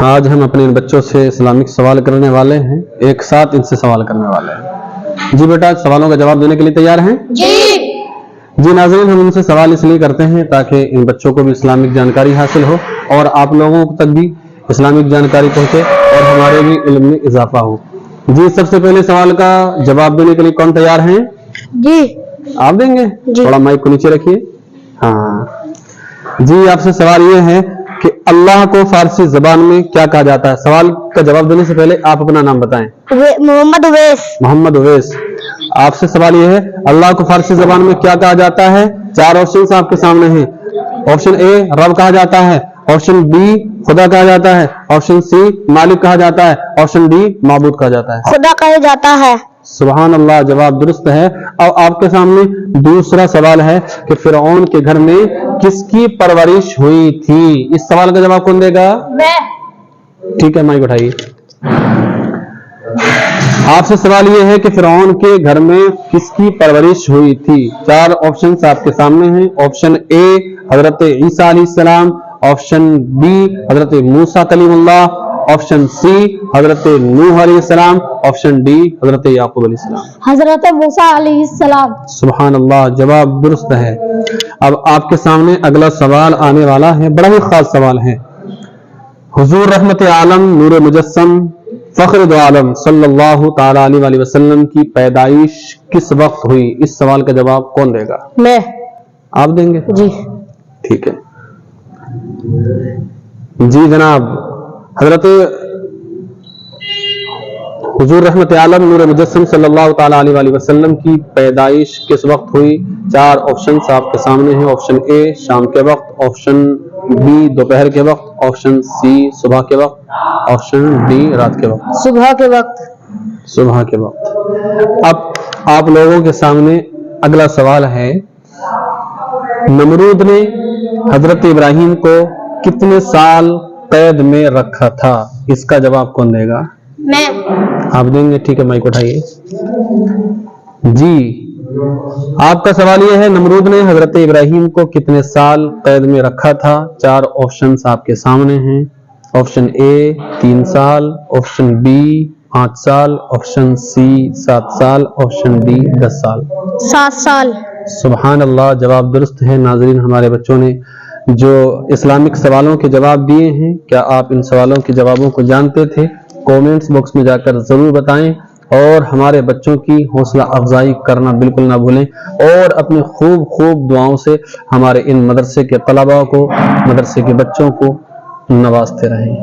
آج ہم اپنے بچوں سے اسلامک سوال کرنے والے ہیں، ایک ساتھ ان سے سوال کرنے والے ہیں۔ جی بیٹا، سوالوں کا جواب دینے کے لیے تیار ہیں؟ جی ناظرین، ہم ان سے سوال اس لیے کرتے ہیں تاکہ ان بچوں کو بھی اسلامک جانکاری حاصل ہو اور آپ لوگوں تک بھی اسلامک جانکاری پہنچے اور ہمارے بھی علم میں اضافہ ہو۔ جی سب سے پہلے سوال کا جواب دینے کے لیے کون تیار ہیں؟ جی آپ دیں گے؟ تھوڑا مائک کو نیچے رکھیے۔ ہاں جی، آپ سے سوال یہ ہے کہ اللہ کو فارسی زبان میں کیا کہا جاتا ہے؟ سوال کا جواب دینے سے پہلے آپ اپنا نام بتائیں۔ محمد اویس۔ محمد اویس، آپ سے سوال یہ ہے اللہ کو فارسی زبان میں کیا کہا جاتا ہے؟ 4 آپشنز آپ کے سامنے ہیں۔ آپشن اے رب کہا جاتا ہے، آپشن بی خدا کہا جاتا ہے، آپشن سی مالک کہا جاتا ہے، آپشن ڈی معبود کہا جاتا ہے۔ خدا کہا جاتا ہے۔ سبحان اللہ، جواب درست ہے۔ اور آپ کے سامنے دوسرا سوال ہے کہ فرعون کے گھر میں کس کی پرورش ہوئی تھی؟ اس سوال کا جواب کون دے گا؟ میں۔ ٹھیک ہے، مائک اٹھائیے۔ آپ سے سوال یہ ہے کہ فرعون کے گھر میں کس کی پرورش ہوئی تھی؟ 4 آپشنز آپ کے سامنے ہیں۔ آپشن اے حضرت عیسیٰ علیہ السلام، آپشن بی حضرت موسیٰ کلیم اللہ، آپشن سی حضرت نوح علیہ السلام، آپشن ڈی حضرت یعقوب علیہ السلام۔ حضرت موسیٰ علیہ السلام۔ سبحان اللہ، جواب درست ہے۔ اب آپ کے سامنے اگلا سوال آنے والا ہے، بڑا ہی خاص سوال ہے۔ حضور رحمت عالم نور مجسم فخر دو عالم صلی اللہ تعالی علیہ وآلہ وسلم کی پیدائش کس وقت ہوئی؟ اس سوال کا جواب کون دے گا؟ میں۔ آپ دیں گے؟ جی ٹھیک ہے جی جناب، حضرت حضور رحمت عالم نور مجسم صلی اللہ تعالی علیہ وآلہ وسلم کی پیدائش کس وقت ہوئی؟ 4 آپشنز آپ کے سامنے ہیں۔ آپشن اے شام کے وقت، آپشن بی دوپہر کے وقت، آپشن سی صبح کے وقت، آپشن ڈی رات کے وقت۔ صبح کے وقت۔ صبح کے وقت۔ اب آپ لوگوں کے سامنے اگلا سوال ہے، نمرود نے حضرت ابراہیم کو کتنے سال قید میں رکھا تھا؟ اس کا جواب کون دے گا؟ میں۔ آپ دیں گے؟ ٹھیک ہے، مائک اٹھائیے۔ جی، آپ کا سوال یہ ہے نمرود نے حضرت ابراہیم کو کتنے سال قید میں رکھا تھا؟ 4 آپشنز آپ کے سامنے ہیں۔ آپشن اے 3 سال، آپشن بی 5 سال، آپشن سی 7 سال، آپشن ڈی 10 سال۔ 7 سال۔ سبحان اللہ، جواب درست ہے۔ ناظرین، ہمارے بچوں نے جو اسلامک سوالوں کے جواب دیے ہیں، کیا آپ ان سوالوں کے جوابوں کو جانتے تھے؟ کومنٹس باکس میں جا کر ضرور بتائیں اور ہمارے بچوں کی حوصلہ افزائی کرنا بالکل نہ بھولیں، اور اپنے خوب دعاؤں سے ہمارے ان مدرسے کے طلباء کو، مدرسے کے بچوں کو نوازتے رہیں۔